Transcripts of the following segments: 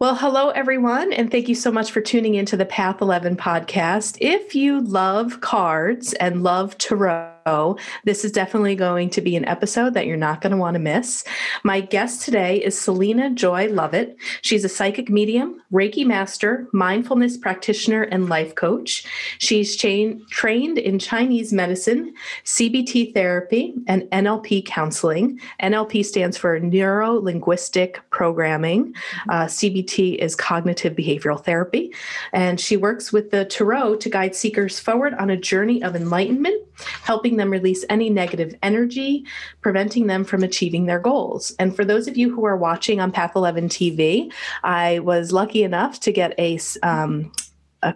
Well, hello, everyone, and thank you so much for tuning into the Path 11 podcast. If you love cards and love tarot, this is definitely going to be an episode that you're not going to want to miss. My guest today is Selena Joy Lovett. She's a psychic medium, Reiki master, mindfulness practitioner, and life coach. She's trained in Chinese medicine, CBT therapy, and NLP counseling. NLP stands for Neuro-Linguistic Programming. CBT is cognitive behavioral therapy, and she works with the tarot to guide seekers forward on a journey of enlightenment, helping them release any negative energy, preventing them from achieving their goals. And for those of you who are watching on Path 11 TV, I was lucky enough to get a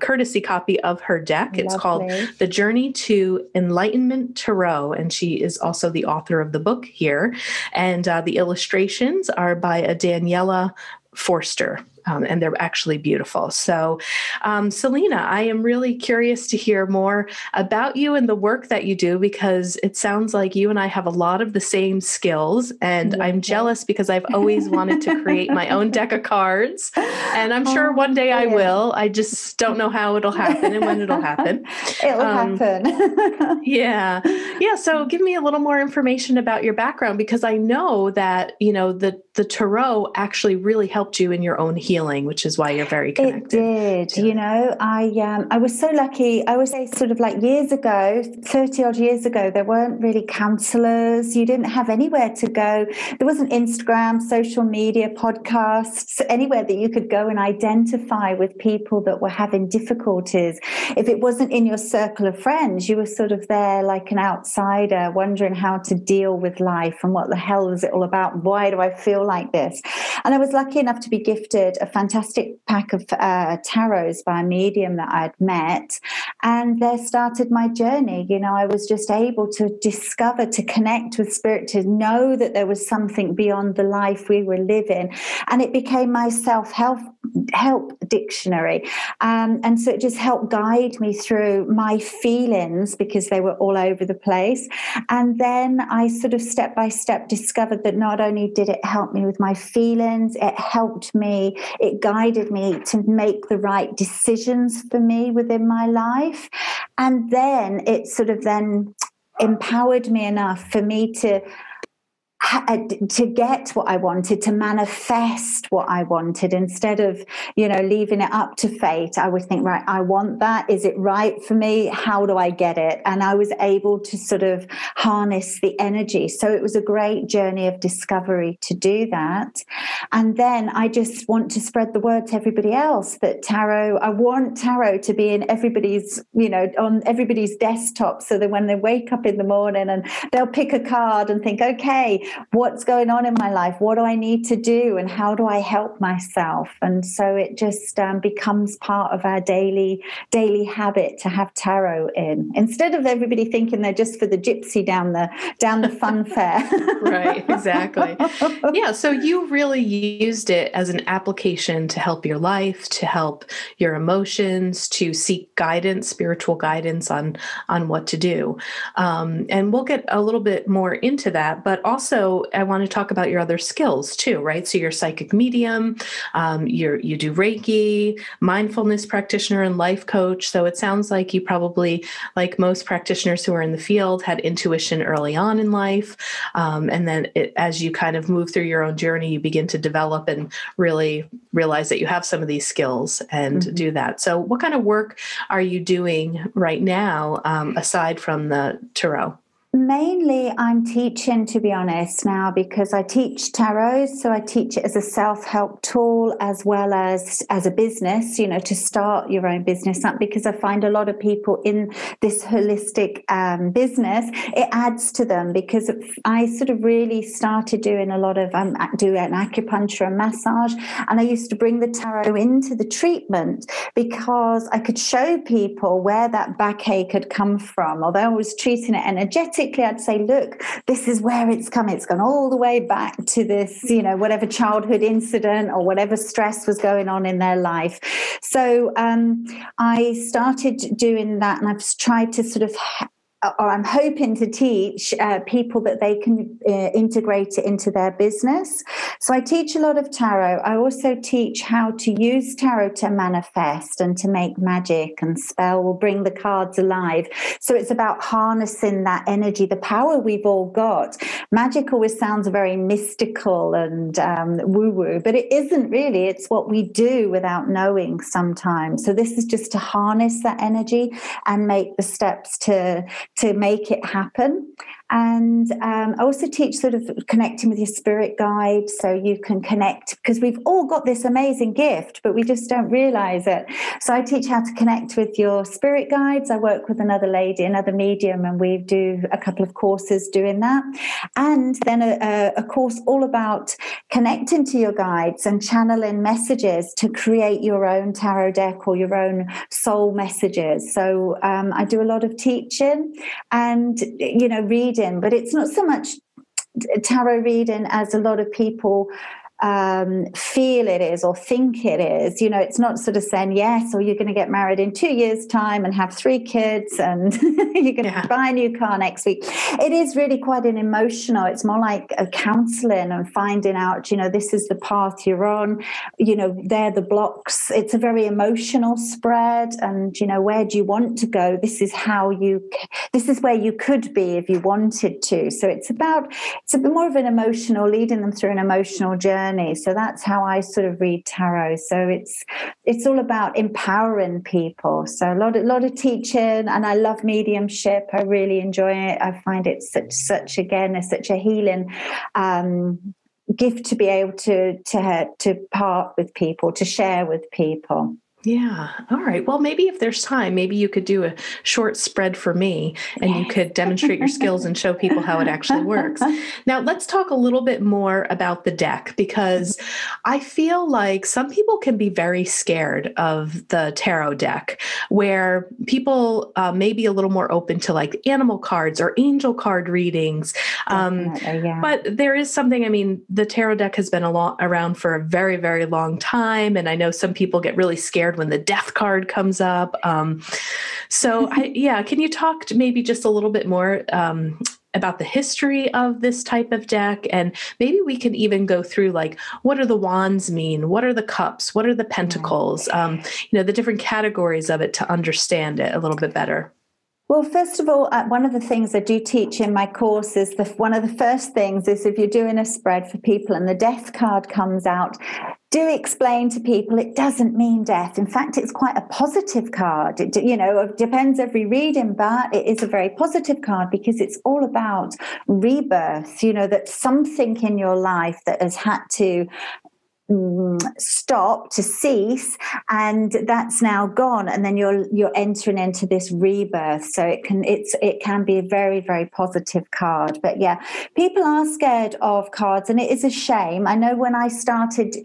courtesy copy of her deck. It's called The Journey to Enlightenment Tarot, and she is also the author of the book here. And the illustrations are by a Daniela Forster, and they're actually beautiful. So, Selena, I am really curious to hear more about you and the work that you do, because it sounds like you and I have a lot of the same skills, and I'm jealous because I've always wanted to create my own deck of cards, and I'm sure one day I will. I just don't know how it'll happen and when it'll happen. It'll happen. Yeah. So give me a little more information about your background, because I know that, the tarot actually really helped you in your own healing, which is why you're very connected. It did. I was so lucky. I would say sort of like years ago, 30 odd years ago, there weren't really counselors. You didn't have anywhere to go. There wasn't Instagram, social media, podcasts, anywhere that you could go and identify with people that were having difficulties. If it wasn't in your circle of friends, you were sort of there like an outsider, wondering how to deal with life and what the hell is it all about? Why do I feel like this? And I was lucky enough to be gifted a fantastic pack of tarots by a medium that I'd met, and there started my journey. I was just able to discover, to connect with spirit, to know that there was something beyond the life we were living, and it became my self-help dictionary, and so it just helped guide me through my feelings, because they were all over the place. And then I sort of step by step discovered that not only did it help me with my feelings, it guided me to make the right decisions for me within my life. And then it sort of then empowered me enough for me to get what I wanted, to manifest what I wanted, instead of, leaving it up to fate. I would think, right, I want that. Is it right for me? How do I get it? And I was able to sort of harness the energy. So it was a great journey of discovery to do that. And then I just want to spread the word to everybody else that I want tarot to be in everybody's, on everybody's desktop, so that when they wake up in the morning and they'll pick a card and think, okay, what's going on in my life? What do I need to do? And how do I help myself? And so it just becomes part of our daily habit to have tarot in, instead of everybody thinking they're just for the gypsy down the fun fair. Right, exactly. Yeah, so you really used it as an application to help your life, to help your emotions, to seek guidance, spiritual guidance on what to do. And we'll get a little bit more into that, but also I want to talk about your other skills too, right? So you're a psychic medium, you do Reiki, mindfulness practitioner, and life coach. So it sounds like you probably, like most practitioners who are in the field, had intuition early on in life. And then as you kind of move through your own journey, you begin to develop and really realize that you have some of these skills and do that. So what kind of work are you doing right now, aside from the tarot? Mainly I'm teaching, to be honest, now, because I teach tarot. So I teach it as a self-help tool as well as a business, to start your own business up, because I find a lot of people in this holistic business, it adds to them, because I sort of really started doing a lot of, do an acupuncture and massage, and I used to bring the tarot into the treatment because I could show people where that backache had come from. Although I was treating it energetically, I'd say, look, this is where it's come. It's gone all the way back to this, whatever childhood incident or whatever stress was going on in their life. So I started doing that, and I've tried to sort of or I'm hoping to teach people that they can integrate it into their business. So I teach a lot of tarot. I also teach how to use tarot to manifest and to make magic and spell or bring the cards alive. So it's about harnessing that energy, the power we've all got. Magic always sounds very mystical and woo-woo, but it isn't really. It's what we do without knowing sometimes. So this is just to harness that energy and make the steps to make it happen. And I also teach sort of connecting with your spirit guide, so you can connect, because we've all got this amazing gift, but we just don't realize it. So I teach how to connect with your spirit guides. I work with another lady, another medium, and we do a couple of courses doing that. And then a course all about connecting to your guides and channeling messages to create your own tarot deck or your own soul messages. So I do a lot of teaching and, reading, but it's not so much tarot reading as a lot of people feel it is or think it is. It's not sort of saying yes, or you're going to get married in 2 years' time and have 3 kids and you're going to buy a new car next week. It is really quite an emotional. It's more like a counseling and finding out, this is the path you're on, they're the blocks. It's a very emotional spread, and where do you want to go? This is where you could be if you wanted to. So it's a bit more of an emotional, leading them through an emotional journey. So that's how I sort of read tarot. So it's all about empowering people. So a lot of teaching, and I love mediumship. I really enjoy it. I find it such a healing gift to be able to part with people, to share with people. Yeah. All right. Well, maybe if there's time, maybe you could do a short spread for me and you could demonstrate your skills and show people how it actually works. Now, let's talk a little bit more about the deck, because I feel like some people can be very scared of the tarot deck, where people may be a little more open to like animal cards or angel card readings. But there is something, the tarot deck has been around for a very, very long time. And I know some people get really scared when the death card comes up. Can you talk maybe just a little bit more about the history of this type of deck? And maybe we can even go through, like, what do the wands mean? What are the cups? What are the pentacles? The different categories of it to understand it a little bit better. Well, first of all, one of the things I do teach in my course is one of the first things is, if you're doing a spread for people and the death card comes out, do explain to people it doesn't mean death. In fact, it's quite a positive card. It depends every reading, but it is a very positive card because it's all about rebirth, that something in your life that has had to stop, to cease, and that's now gone, and then you're entering into this rebirth. So it can be a very, very positive card. But yeah, people are scared of cards, and it is a shame. I know when I started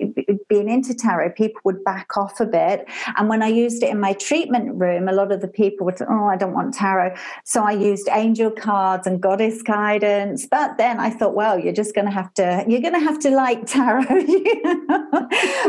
being into tarot, people would back off a bit, and when I used it in my treatment room, a lot of the people would say, oh, I don't want tarot. So I used angel cards and goddess guidance. But then I thought, well, you're going to have to like tarot.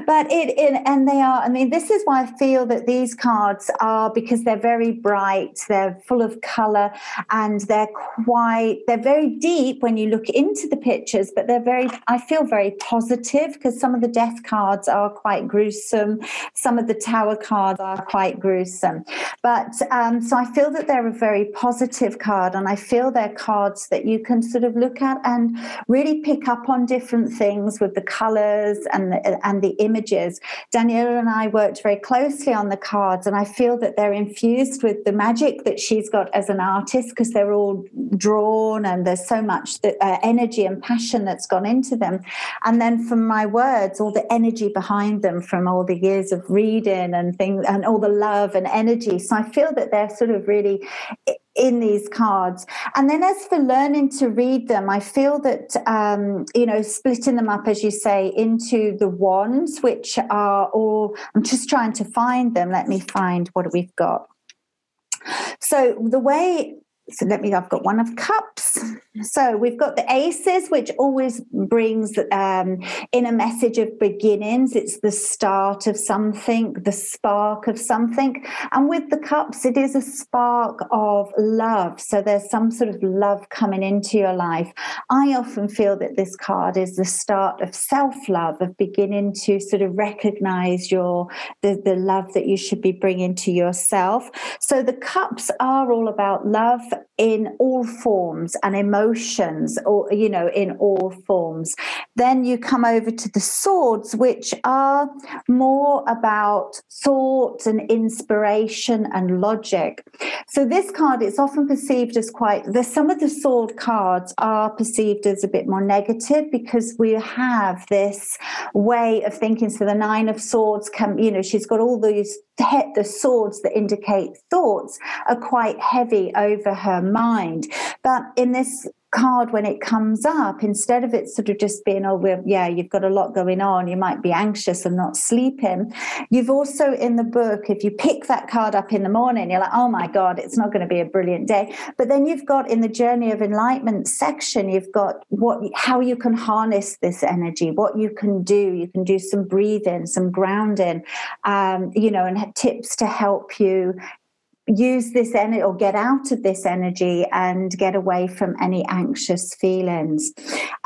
But they are, this is why I feel that these cards are, because they're very bright, they're full of color, and they're very deep when you look into the pictures, but I feel very positive, because some of the death cards are quite gruesome. Some of the tower cards are quite gruesome. But so I feel that they're a very positive card, and I feel they're cards that you can sort of look at and really pick up on different things with the colors and the images. Daniela and I worked very closely on the cards, and I feel that they're infused with the magic that she's got as an artist, because they're all drawn and there's so much energy and passion that's gone into them. And then from my words, all the energy behind them from all the years of reading and things, and all the love and energy. So I feel that they're sort of really in these cards. And then as for learning to read them, I feel that, splitting them up, as you say, into the wands, which are all, I'm just trying to find them. Let me find what we've got. So I've got one of cups, So we've got the aces, which always brings in a message of beginnings. It's the start of something, the spark of something. And with the cups, it is a spark of love. So there's some sort of love coming into your life. I often feel that this card is the start of self-love, of beginning to sort of recognize the love that you should be bringing to yourself. So the cups are all about love in all forms and emotions, or in all forms. Then you come over to the swords, which are more about thought and inspiration and logic. So this card is often perceived as some of the sword cards are perceived as a bit more negative, because we have this way of thinking. So the Nine of Swords she's got all the swords that indicate thoughts are quite heavy over her mind. But in this card, when it comes up, instead of it sort of just being, you've got a lot going on, you might be anxious and not sleeping, you've also in the book, if you pick that card up in the morning, you're like, oh my God, it's not going to be a brilliant day. But then you've got in the Journey of Enlightenment section, you've got how you can harness this energy, what you can do. You can do some breathing, some grounding, and tips to help you use this energy or get out of this energy and get away from any anxious feelings.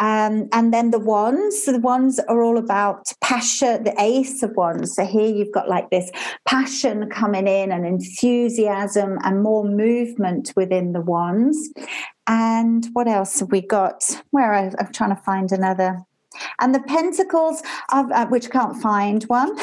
And then the wands. So the wands are all about passion, the Ace of Wands. So here you've got like this passion coming in and enthusiasm and more movement within the wands. And what else have we got? I'm trying to find another. And the Pentacles, which can't find one.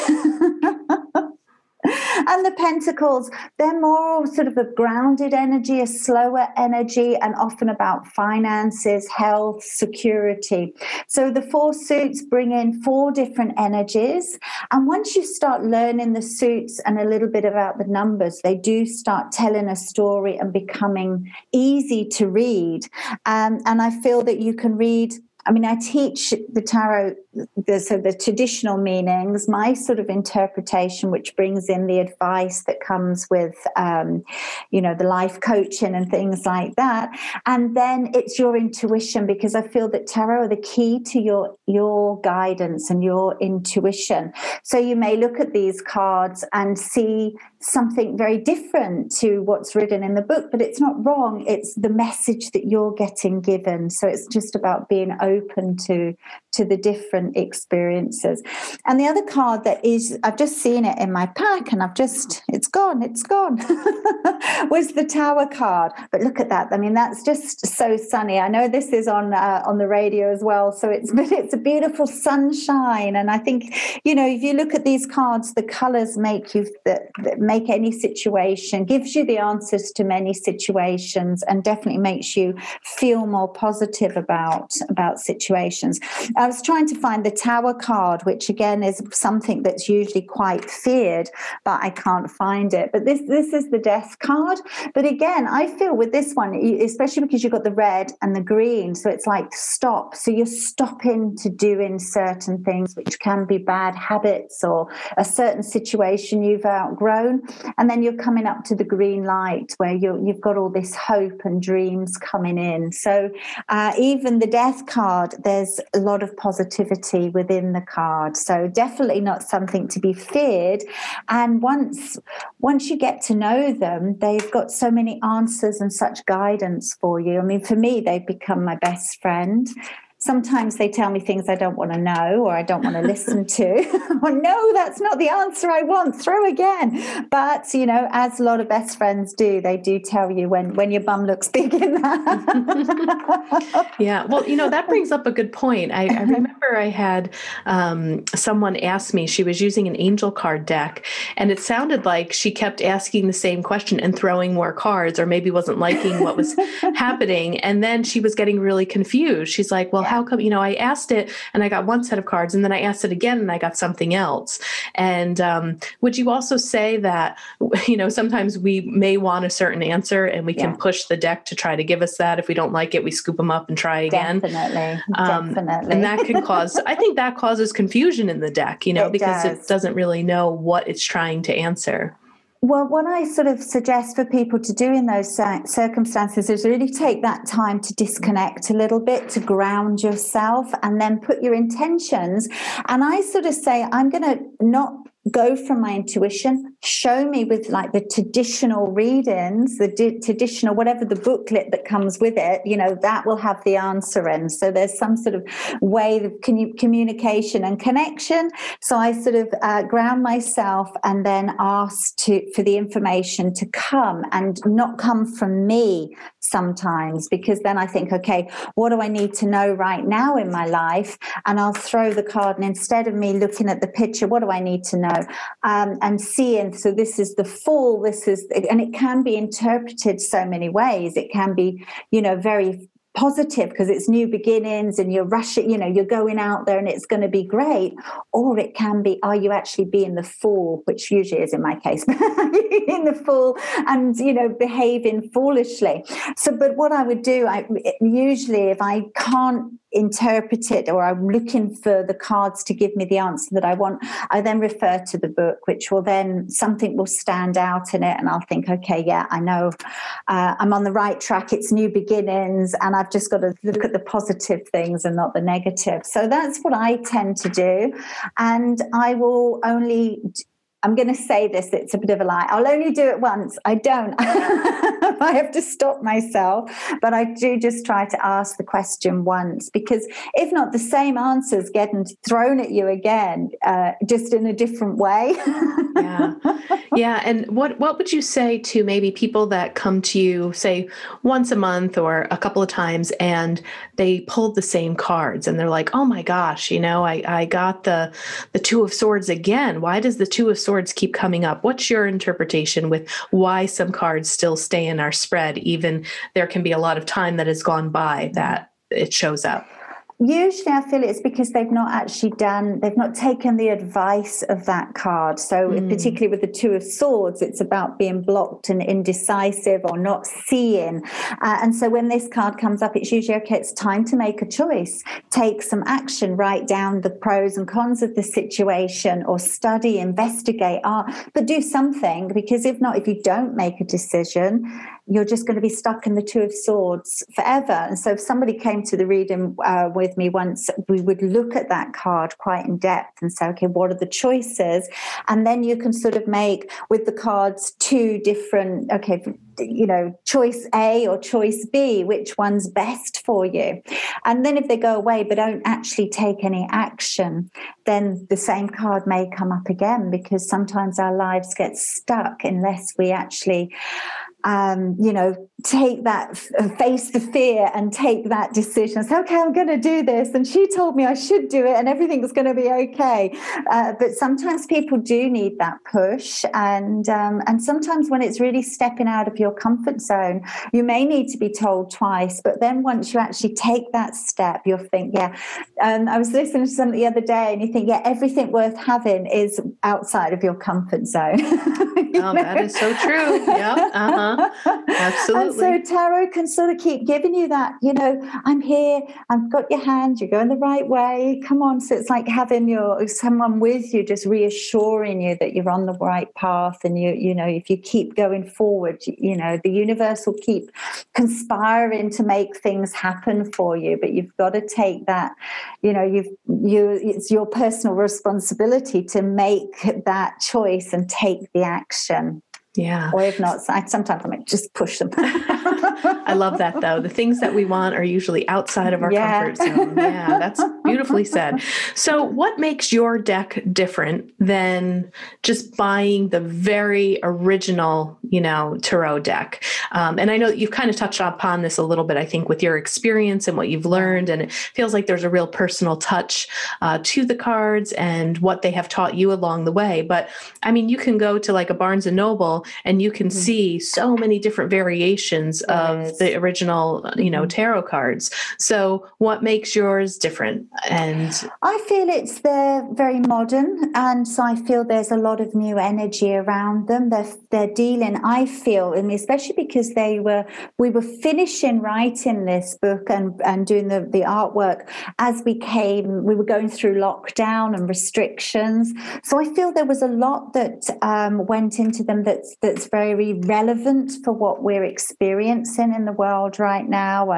And the Pentacles, they're more sort of a grounded energy, a slower energy, and often about finances, health, security. So the four suits bring in four different energies. And once you start learning the suits and a little bit about the numbers, they do start telling a story and becoming easy to read. And I feel that you can read. I teach the tarot, the traditional meanings, my sort of interpretation, which brings in the advice that comes with, the life coaching and things like that. And then it's your intuition, because I feel that tarot are the key to your guidance and your intuition. So you may look at these cards and see something very different to what's written in the book, but it's not wrong. It's the message that you're getting given. So it's just about being open to the different experiences. And the other card that is, I've just seen it in my pack and it's gone, was the Tower card. But look at that. That's just so sunny. I know this is on the radio as well. So it's a beautiful sunshine. And I think, if you look at these cards, the colors make any situation, gives you the answers to many situations, and definitely makes you feel more positive about situations. I was trying to find the Tower card, which again is something that's usually quite feared, but I can't find it. But this is the Death card. But again, I feel with this one, especially because you've got the red and the green, so it's like stop. So you're stopping to doing certain things, which can be bad habits or a certain situation you've outgrown. And then you're coming up to the green light, where you've got all this hope and dreams coming in. So even the Death card, there's a lot of positivity within the card. So definitely not something to be feared. And once you get to know them, they've got so many answers and such guidance for you. For me, they've become my best friend. Sometimes they tell me things I don't want to know or I don't want to listen to. Or no, that's not the answer I want. Throw again. But, as a lot of best friends do, they do tell you when your bum looks big in that. Yeah. Well, that brings up a good point. I remember I had someone ask me, she was using an angel card deck, and it sounded like she kept asking the same question and throwing more cards, or maybe wasn't liking what was happening. And then she was getting really confused. She's like, well, how come, I asked it and I got one set of cards, and then I asked it again and I got something else. And would you also say that, sometimes we may want a certain answer and we can push the deck to try to give us that. If we don't like it, we scoop them up and try again. Definitely. And that can I think that causes confusion in the deck, because it doesn't really know what it's trying to answer. Well, what I sort of suggest for people to do in those circumstances is really take that time to disconnect a little bit, to ground yourself, and then put your intentions. And I sort of say, I'm going to not go from my intuition, show me with like the traditional readings, the traditional, whatever the booklet that comes with it, that will have the answer in. So there's some sort of way of communication and connection. So I sort of ground myself and then ask for the information to come, and not come from me sometimes, because then I think, okay, what do I need to know right now in my life? And I'll throw the card, and instead of me looking at the picture, what do I need to know? And seeing, so this is the Fool, and it can be interpreted so many ways. It can be, very positive because it's new beginnings and you're rushing, you're going out there and it's going to be great. Or it can be, are you actually being the fool, which usually is in my case, being the fool and, behaving foolishly. So, but what I would do, usually if I can't interpret it, or I'm looking for the cards to give me the answer that I want, I then refer to the book, which will then, something will stand out in it, and I'll think, okay, yeah, I know I'm on the right track. It's new beginnings, and I've just got to look at the positive things and not the negative. So that's what I tend to do. And I will only, I'm going to say this, it's a bit of a lie, I'll only do it once. I don't. I have to stop myself. But I do just try to ask the question once, because if not, the same answers getting thrown at you again, just in a different way. Yeah. Yeah. And what would you say to maybe people that come to you, say, once a month or a couple of times, and they pulled the same cards and they're like, oh my gosh, I got the Two of Swords again. Why does the Two of Swords keep coming up? What's your interpretation with why some cards still stay in our spread, even there can be a lot of time that has gone by that it shows up? Usually I feel it's because they've not taken the advice of that card. So particularly with the Two of Swords, it's about being blocked and indecisive or not seeing. And so when this card comes up, it's usually, okay, it's time to make a choice, take some action, write down the pros and cons of the situation, or study, investigate, but do something, because if not, if you don't make a decision, you're just going to be stuck in the Two of Swords forever. And so if somebody came to the reading with me once, we would look at that card quite in depth and say, okay, what are the choices? And then you can sort of make with the cards two different, okay, choice A or choice B, which one's best for you? And then if they go away but don't actually take any action, then the same card may come up again, because sometimes our lives get stuck unless we actually take that, face the fear and take that decision. Say, okay, I'm going to do this. And she told me I should do it and everything's going to be okay. But sometimes people do need that push. And sometimes when it's really stepping out of your comfort zone, you may need to be told twice. But then once you actually take that step, you'll think, yeah. I was listening to something the other day and you think, yeah, everything worth having is outside of your comfort zone. That is so true. Yeah. Absolutely. And so tarot can sort of keep giving you that, I'm here, I've got your hand, you're going the right way, come on. So it's like having someone with you, just reassuring you that you're on the right path. And if you keep going forward, the universe will keep conspiring to make things happen for you. But you've got to take that, it's your personal responsibility to make that choice and take the action. Yeah. Or if not, sometimes I might just push them. I love that, though. The things that we want are usually outside of our comfort zone. Yeah, that's beautifully said. So what makes your deck different than just buying the very original, tarot deck? And I know you've kind of touched upon this a little bit, I think, with your experience and what you've learned. And it feels like there's a real personal touch to the cards and what they have taught you along the way. But I mean, you can go to like a Barnes and Noble and you can see so many different variations of the original, tarot cards. So what makes yours different? And I feel they're very modern, and so I feel there's a lot of new energy around them. They're dealing, I feel, and especially because we were finishing writing this book and doing the artwork as we were going through lockdown and restrictions. So I feel there was a lot that went into them that's very relevant for what we're experiencing in the world right now.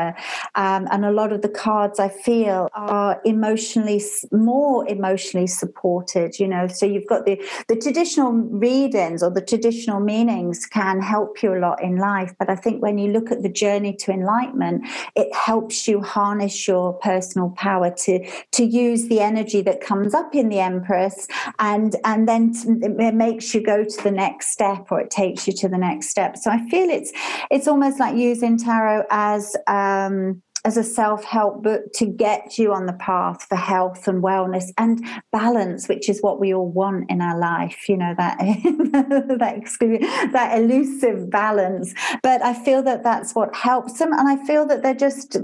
And a lot of the cards, I feel, are more emotionally supported, so you've got the traditional readings or the traditional meanings can help you a lot in life, but I think when you look at the journey to enlightenment, it helps you harness your personal power to use the energy that comes up in the Empress, and then it makes you go to the next step, or it takes you to the next step. So I feel it's almost like using tarot as a self-help book to get you on the path for health and wellness and balance, which is what we all want in our life, that elusive balance. But I feel that's what helps them. And I feel that they're just,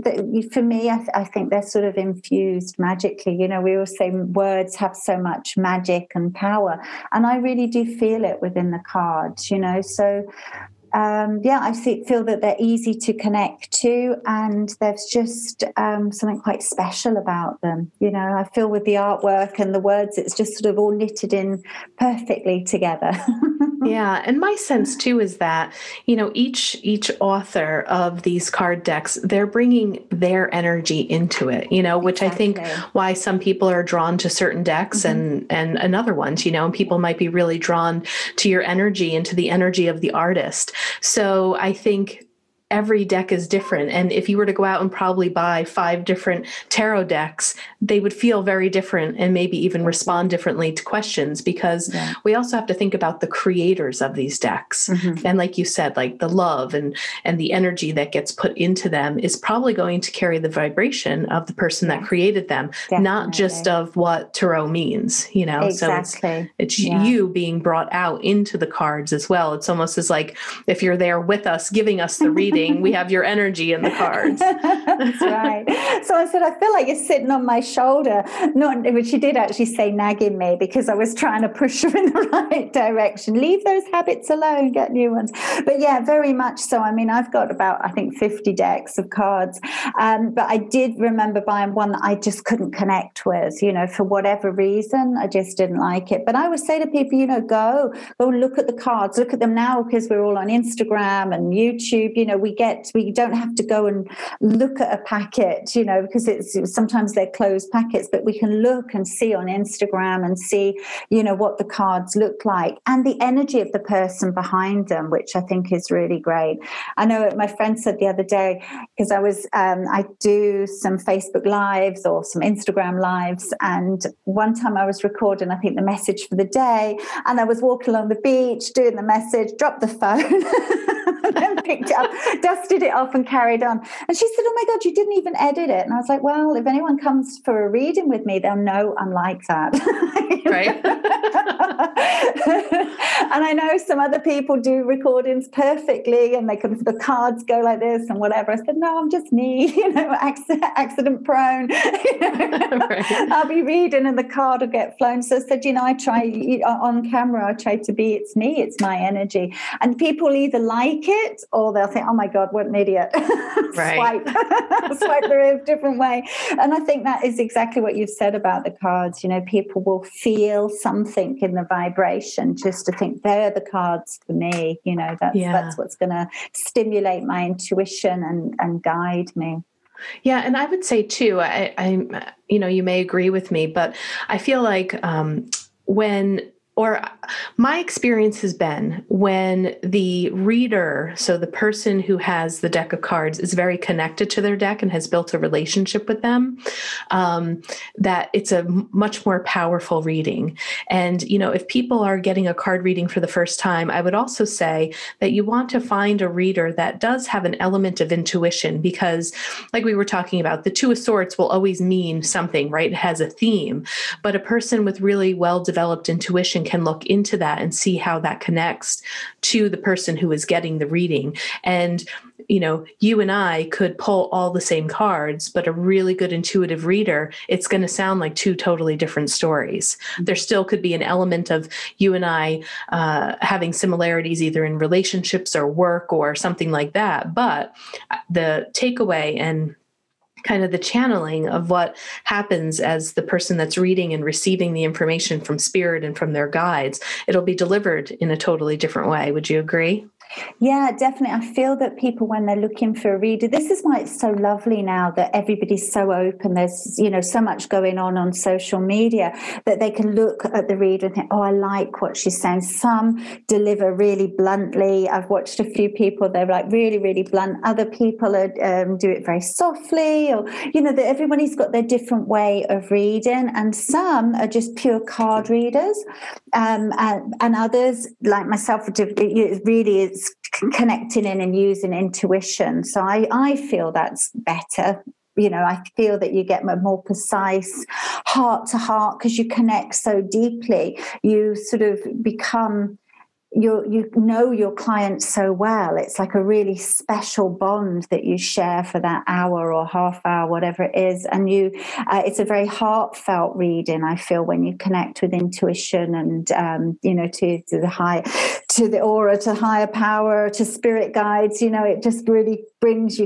for me, I think they're sort of infused magically. We always say words have so much magic and power. And I really do feel it within the cards, so I feel that they're easy to connect to, and there's just something quite special about them. I feel with the artwork and the words, it's just sort of all knitted in perfectly together. Yeah. And my sense too is that, each author of these card decks, they're bringing their energy into it, which exactly. I think why some people are drawn to certain decks mm-hmm. and other ones, and people might be really drawn to your energy and to the energy of the artist. So I think every deck is different. And if you were to go out and probably buy 5 different tarot decks, they would feel very different and maybe even respond differently to questions, because we also have to think about the creators of these decks. Mm-hmm. And like you said, like the love and the energy that gets put into them is probably going to carry the vibration of the person that created them, not just of what tarot means, Exactly. So it's you being brought out into the cards as well. It's almost as like if you're there with us, giving us the reading, we have your energy in the cards. That's right. So I said, I feel like you're sitting on my shoulder. But she did actually say nagging me, because I was trying to push her in the right direction. Leave those habits alone, get new ones. But yeah, very much so. I mean, I've got about, I think, 50 decks of cards. But I did remember buying one that I just couldn't connect with, for whatever reason. I just didn't like it. But I would say to people, go look at the cards, look at them now, because we're all on Instagram and YouTube, we don't have to go and look at a packet, because sometimes they're closed packets, but we can look and see on Instagram and see, what the cards look like and the energy of the person behind them, which I think is really great. I know my friend said the other day, because I do some Facebook lives or some Instagram lives, and one time I was recording, I think, the message for the day, and I was walking along the beach doing the message, dropped the phone and then picked it up, dusted it off and carried on. And she said, oh my God, you didn't even edit it. And I was like, well, if anyone comes for a reading with me, they'll know I'm like that. Right. And I know some other people do recordings perfectly, and the cards go like this and whatever. I said, no, I'm just me, accident prone. Right. I'll be reading and the card will get flown. So I said, I try on camera, I try to be, it's me, it's my energy. And people either like it or they'll think, oh my God, what an idiot. Right. Swipe the different way. And I think that is exactly what you've said about the cards. People will feel something in the vibration just to think they're the cards for me. That's what's going to stimulate my intuition and guide me. Yeah. And I would say too, I you may agree with me, but I feel like my experience has been when the reader, so the person who has the deck of cards, is very connected to their deck and has built a relationship with them, that it's a much more powerful reading. And, if people are getting a card reading for the first time, I would also say that you want to find a reader that does have an element of intuition, because like we were talking about, the Two of Swords will always mean something, right? It has a theme, but a person with really well-developed intuition person can look into that and see how that connects to the person who is getting the reading. And you and I could pull all the same cards, but a really good intuitive reader, it's going to sound like two totally different stories. There still could be an element of you and I having similarities either in relationships or work or something like that. But the takeaway and kind of the channeling of what happens as the person that's reading and receiving the information from spirit and from their guides, it'll be delivered in a totally different way. Would you agree? Yeah, definitely. I feel that people, when they're looking for a reader, this is why it's so lovely now that everybody's so open. There's, so much going on social media that they can look at the reader and think, oh, I like what she's saying. Some deliver really bluntly. I've watched a few people, they're like really, really blunt. Other people are, do it very softly, or, that everybody's got their different way of reading. And some are just pure card readers. And others, like myself, really is connecting in and using intuition. So I feel that's better. I feel that you get a more precise heart to heart because you connect so deeply. You sort of become... You know your client so well. It's like a really special bond that you share for that hour or half hour, whatever it is. And it's a very heartfelt reading, I feel, when you connect with intuition and, to the aura, to higher power, to spirit guides. It just really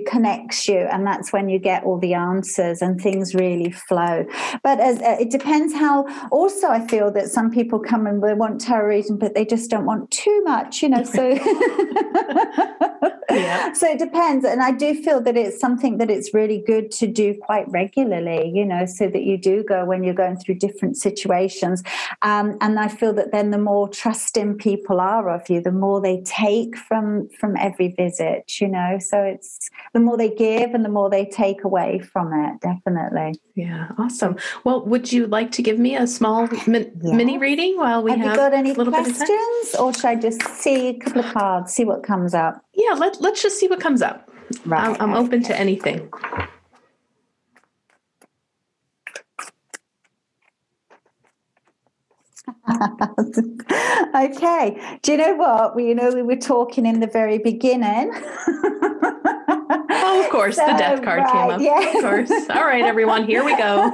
connects you. And that's when you get all the answers and things really flow. But it depends how, also I feel that some people come and they want tarot reading, but they just don't want too much, so yeah. So it depends. And I do feel that it's something that it's really good to do quite regularly, so that you do go when you're going through different situations. And I feel that then the more trusting people are of you, the more they take from every visit, so it's the more they give and the more they take away from it, definitely. Yeah, awesome. Well, would you like to give me a small mini reading while we have you got any a little questions, bit of time? Or should I just see a couple of cards, see what comes up? Yeah, let's just see what comes up. Right. I'm open to anything. Okay. Do you know what? We were talking in the very beginning. Oh, of course, the death card came up. Yes. Of course. All right, everyone, here we go.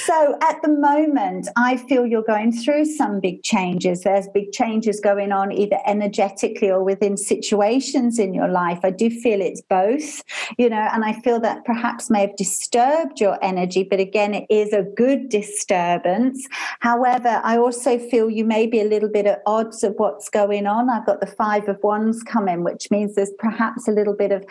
So at the moment, I feel you're going through some big changes. There's big changes going on either energetically or within situations in your life. I do feel it's both, and I feel that perhaps may have disturbed your energy, but again, it is a good disturbance. However, I also feel you may be a little bit at odds of what's going on. I've got the 5 of Wands coming, which means there's perhaps a little bit of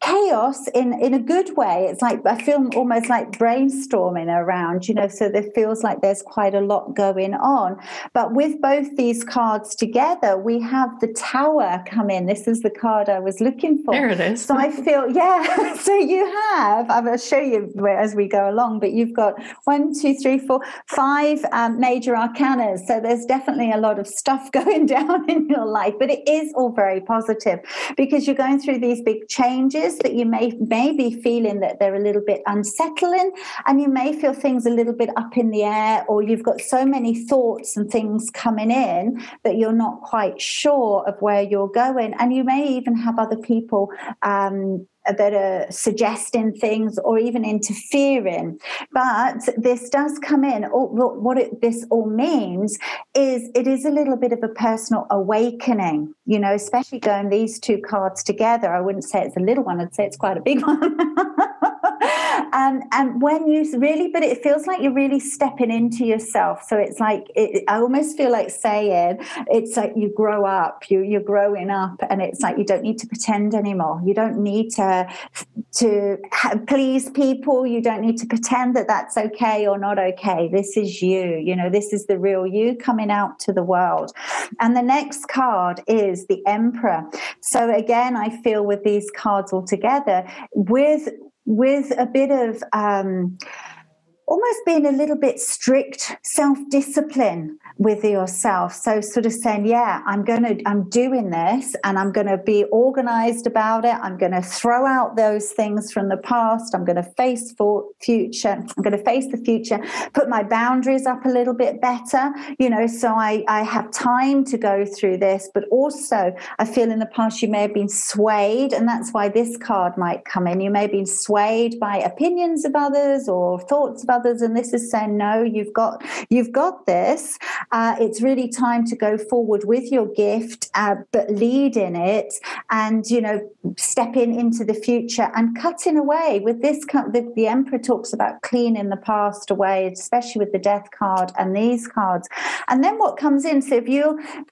chaos in a good way. It's like I feel almost like brainstorming around, so there feels like there's quite a lot going on. But with both these cards together, we have the Tower come in. This is the card I was looking for. There it is. So I feel, yeah, so you have, I will show you as we go along, but you've got 1, 2, 3, 4, 5 major arcanas. So there's definitely a lot of stuff going down in your life, but it is all very positive because you're going through these big changes that you may be feeling that they're a little bit unsettling, and you may feel things a little bit up in the air, or you've got so many thoughts and things coming in that you're not quite sure of where you're going. And you may even have other people that are suggesting things or even interfering. But this does come in. This all means is it is a little bit of a personal awakening, especially going these two cards together. I wouldn't say it's a little one. I'd say it's quite a big one. And when you really, but it feels like you're really stepping into yourself. So it's like, I almost feel like saying, it's like you grow up, you're growing up, and it's like you don't need to pretend anymore. You don't need to please people. You don't need to pretend that that's okay or not okay. This is you, this is the real you coming out to the world. And the next card is the Emperor. So again, I feel with these cards all together, with a bit of almost being a little bit strict, self-discipline with yourself. So sort of saying, yeah, I'm doing this, and I'm going to be organized about it. I'm going to throw out those things from the past. I'm going to face the future, put my boundaries up a little bit better, so I have time to go through this. But also I feel in the past you may have been swayed, and that's why this card might come in. You may have been swayed by opinions of others or thoughts of others, and this is saying, no, you've got this. It's really time to go forward with your gift, but lead in it, and stepping into the future and cutting away with this. The Emperor talks about cleaning the past away, especially with the Death card and these cards. And then what comes in? So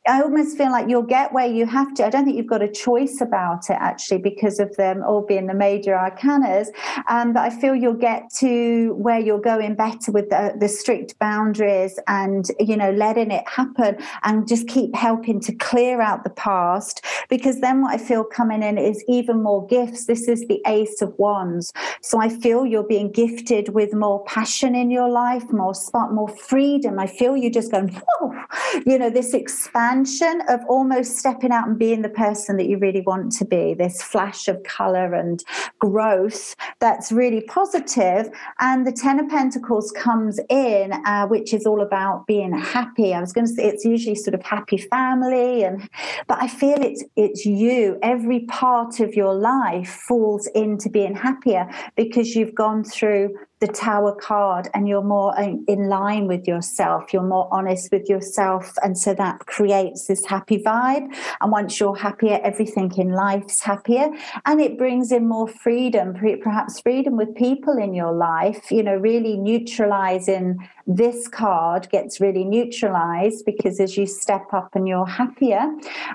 I almost feel like you'll get where you have to. I don't think you've got a choice about it, actually, because of them all being the major arcanas. But I feel you'll get to where you're going better with the strict boundaries and, letting it happen, and just keep helping to clear out the past. Because then what I feel coming in is even more gifts. This is the Ace of Wands. So I feel you're being gifted with more passion in your life, more spark, more freedom. I feel you just going, whoa, this expansion of almost stepping out and being the person that you really want to be, this flash of color and growth that's really positive. And the Ten of Pentacles comes in, which is all about being happy. I was going to say it's usually sort of happy family, but I feel it's you. Every part of your life falls into being happier because you've gone through the Tower card and you're more in line with yourself. You're more honest with yourself. And so that creates this happy vibe. And once you're happier, everything in life's happier. And it brings in more freedom, perhaps freedom with people in your life, really neutralizing. This card gets really neutralized because as you step up and you're happier.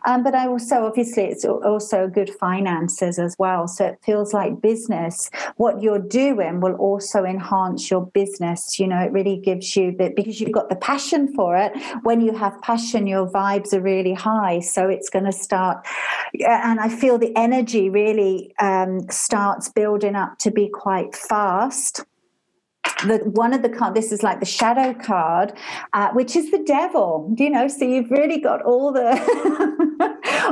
But obviously, it's also good finances as well. So it feels like business. What you're doing will also enhance your business. It really gives you that, because you've got the passion for it. When you have passion, your vibes are really high. So it's going to start. And I feel the energy really starts building up to be quite fast. One of the cards, this is like the shadow card, which is the devil, so you've really got all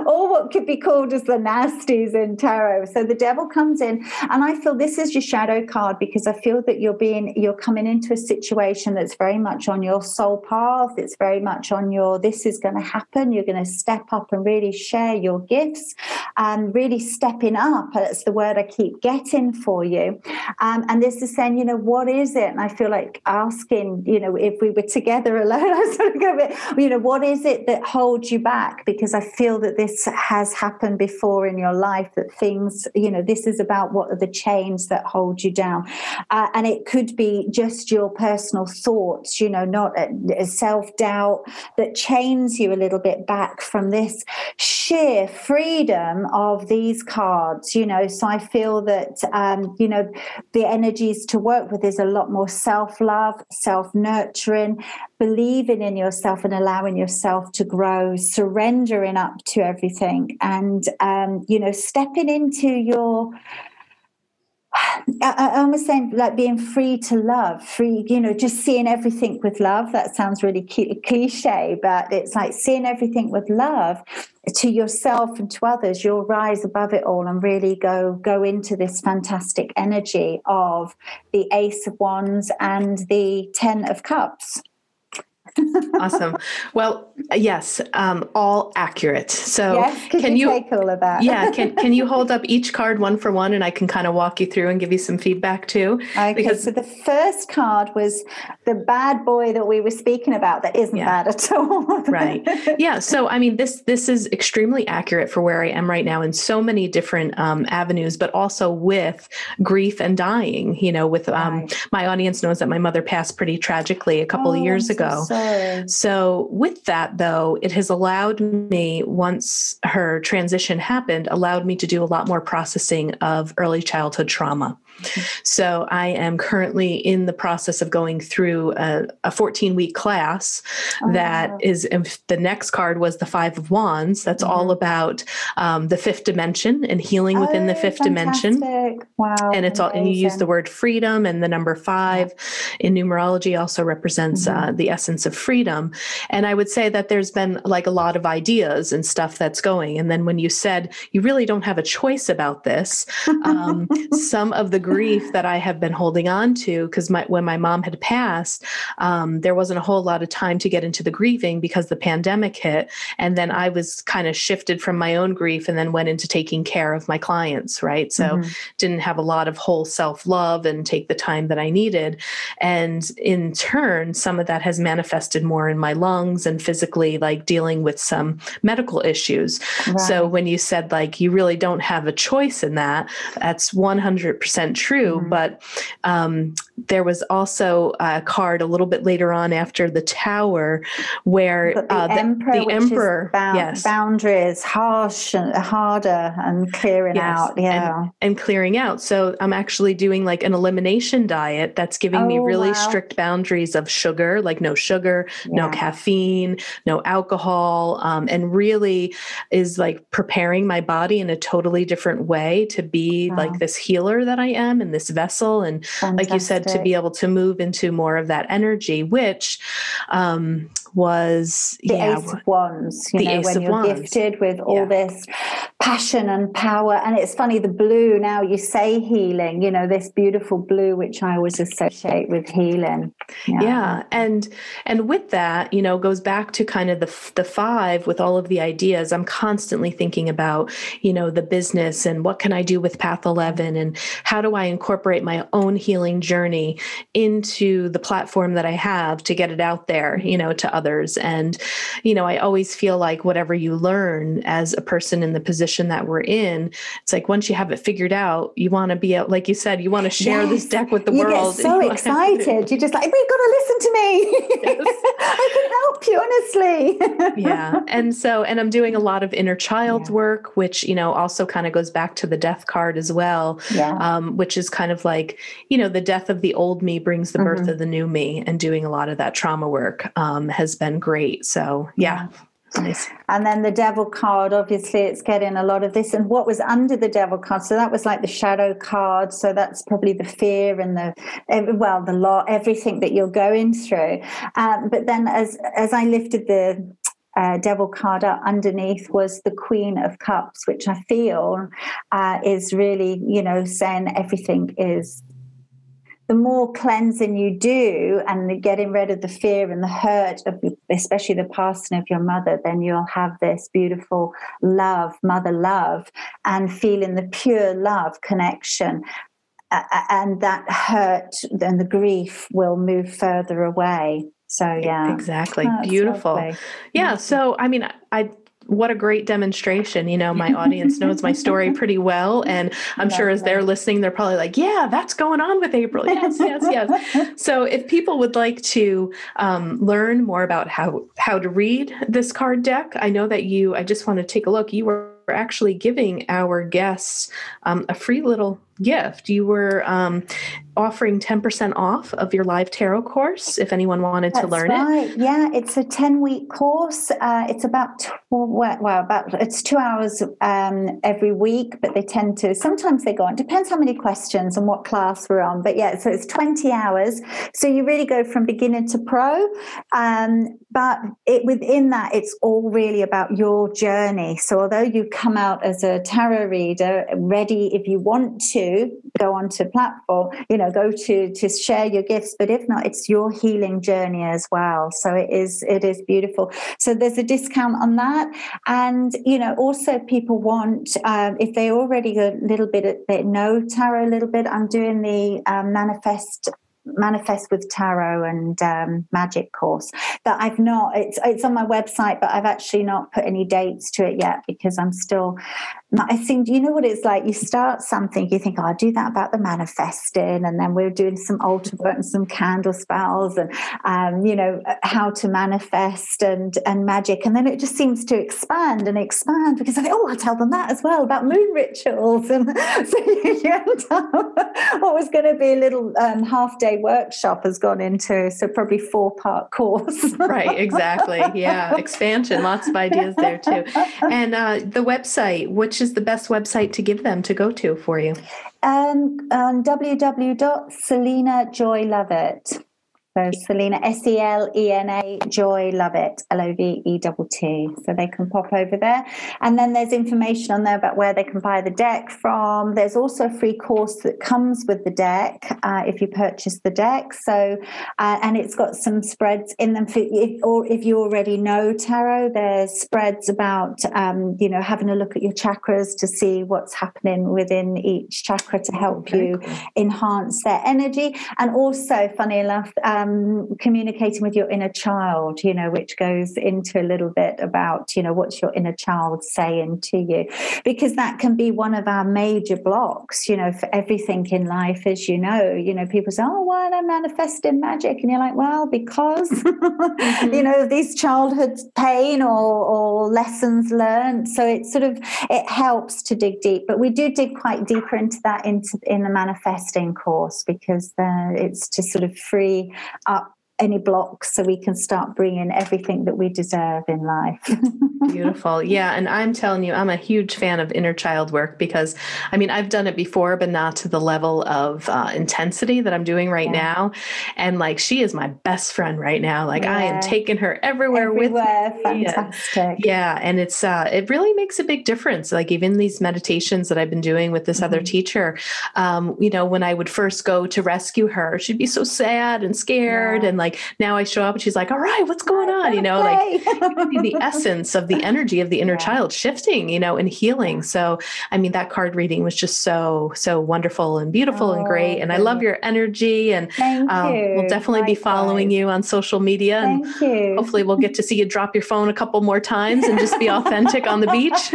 what could be called as the nasties in tarot. So the devil comes in, and I feel this is your shadow card because I feel that you're coming into a situation that's very much on your soul path. It's very much on this is going to happen. You're going to step up and really share your gifts and really stepping up. That's the word I keep getting for you. And this is saying, what is it? And I feel like asking, if we were together alone, I was sort of going, what is it that holds you back? Because I feel that this has happened before in your life, that things, this is about what are the chains that hold you down. And it could be just your personal thoughts, not a self-doubt that chains you a little bit back from this sheer freedom of these cards, So I feel that, the energies to work with is a lot more self-love, self-nurturing, believing in yourself and allowing yourself to grow, surrendering up to everything, and stepping into your I almost saying like being free to love, free, just seeing everything with love. That sounds really cliche, but it's like seeing everything with love to yourself and to others. You'll rise above it all and really go into this fantastic energy of the Ace of Wands and the Ten of Cups. Awesome. Well, yes, all accurate. So yes, can you take all of that? Yeah. Can you hold up each card one for one, and I can kind of walk you through and give you some feedback too? Okay. So the first card was the bad boy that we were speaking about. That isn't bad at all. Right. Yeah. So, I mean, this is extremely accurate for where I am right now in so many different avenues, but also with grief and dying, with my audience knows that my mother passed pretty tragically a couple of years ago. So with that, though, it has allowed me, once her transition happened, allowed me to do a lot more processing of early childhood trauma. So I am currently in the process of going through a 14-week class that is, the next card was the Five of Wands. That's all about the fifth dimension and healing within the fifth dimension. Wow. And it's all, and you use the word freedom, and the number 5 in numerology also represents the essence of freedom. And I would say that there's been like a lot of ideas and stuff that's going. And then when you said you really don't have a choice about this, some of the grief that I have been holding on to, because when my mom had passed, there wasn't a whole lot of time to get into the grieving because the pandemic hit. And then I was kind of shifted from my own grief and then went into taking care of my clients, right? So didn't have a lot of whole self-love and take the time that I needed. And in turn, some of that has manifested more in my lungs and physically, like dealing with some medical issues. Right. So when you said like, you really don't have a choice in that, that's 100% true. But there was also a card a little bit later on after the Tower where the Emperor, boundaries, harsh and harder and clearing out. Yeah. And clearing out. So I'm actually doing like an elimination diet that's giving me really strict boundaries of sugar, like no sugar, no caffeine, no alcohol, and really is like preparing my body in a totally different way to be like this healer that I am and this vessel. And like you said, to be able to move into more of that energy, which was the Ace of Wands, when you're gifted with all this passion and power. And it's funny, the blue, now you say healing, this beautiful blue, which I always associate with healing. Yeah. And with that, goes back to kind of the 5 with all of the ideas. I'm constantly thinking about, the business and what can I do with Path 11 and how do I incorporate my own healing journey into the platform that I have to get it out there, to others. And, I always feel like whatever you learn as a person in the position that we're in, it's like once you have it figured out, you want to be out, like you said, you want to share this deck with the world. You get so excited. You're just like, we've got to listen to me. Yes. I can help you, honestly. And I'm doing a lot of inner child work, which, also kind of goes back to the death card as well, which is kind of like, the death of the old me brings the birth of the new me, and doing a lot of that trauma work has been great. So, nice. And then the devil card, obviously it's getting a lot of this. And what was under the devil card? So that was like the shadow card. So that's probably the fear and the lot, everything that you're going through. But then as I lifted the devil card up, underneath was the Queen of Cups, which I feel is really, saying everything is, the more cleansing you do and getting rid of the fear and the hurt of especially the passing of your mother, then you'll have this beautiful love, mother love, and feeling the pure love connection. And that hurt and the grief will move further away. So, Exactly. Beautiful. Lovely. Yeah. So, I mean, what a great demonstration. My audience knows my story pretty well. And I'm sure as they're listening, they're probably like, yeah, that's going on with April. Yes. So if people would like to learn more about how to read this card deck, I know that I just want to take a look. You were actually giving our guests a free little gift. You were offering 10% off of your live tarot course if anyone wanted to learn it. Yeah, it's a 10-week course. It's about it's 2 hours every week, but they tend to, sometimes they go on, depends how many questions and what class we're on. But so it's 20 hours. So you really go from beginner to pro. But within that, it's all really about your journey. So although you come out as a tarot reader, ready if you want to go onto platform, go to share your gifts. But if not, it's your healing journey as well. So it is beautiful. So there's a discount on that. And, also people want, if they already a little bit, they know tarot a little bit, I'm doing the Manifest with Tarot and Magic course that I've not, it's on my website, but I've actually not put any dates to it yet because I'm still, I think, you know what it's like, you start something, you think, I'll do that about the manifesting, and then we're doing some altar work and some candle spells and, how to manifest and magic. And then it just seems to expand because I think, I'll tell them that as well about moon rituals. And so you end up, going to be a little half-day workshop has gone into, so probably 4-part course. Right, exactly. Yeah, expansion, lots of ideas there too. And the website, which is the best website to give them to go to for you? www.Selena Joy Lovett. So Selena, Selena, Joy Lovett, Lovett. So they can pop over there. And then there's information on there about where they can buy the deck from. There's also a free course that comes with the deck if you purchase the deck. So, and it's got some spreads in them. If you already know tarot, there's spreads about, having a look at your chakras to see what's happening within each chakra to help you enhance their energy. And also, funny enough, communicating with your inner child, which goes into a little bit about, what's your inner child saying to you, because that can be one of our major blocks, for everything in life. As people say, oh, why am I manifesting magic? And you're like, well, because, these childhood pain or lessons learned. So it helps to dig deep, but we do dig quite deeper into that in the manifesting course, because it's to sort of free up any blocks so we can start bringing everything that we deserve in life. Beautiful. Yeah. And I'm telling you, I'm a huge fan of inner child work because, I've done it before, but not to the level of intensity that I'm doing right now. And she is my best friend right now. I am taking her everywhere with me. Fantastic. Yeah. And it's, it really makes a big difference. Even these meditations that I've been doing with this other teacher, when I would first go to rescue her, she'd be so sad and scared. And now I show up and she's like, all right, what's going on? The essence of the energy of the inner child shifting, and healing. So, that card reading was just so, so wonderful and beautiful and great. And I love your energy, and we'll definitely be following you on social media. And hopefully we'll get to see you drop your phone a couple more times and just be authentic on the beach.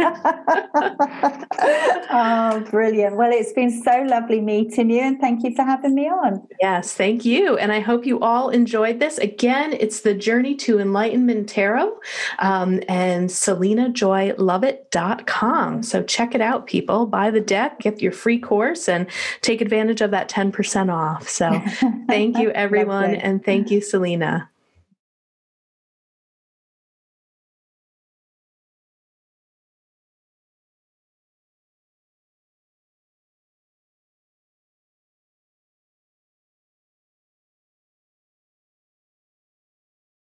Oh, brilliant. Well, it's been so lovely meeting you, and thank you for having me on. Yes, thank you. And I hope you all enjoyed this. Again, it's the Journey to Enlightenment Tarot, and SelenaJoyLovett.com. So check it out, people. Buy the deck, get your free course, and take advantage of that 10% off. So thank you, everyone. And thank you, Selena.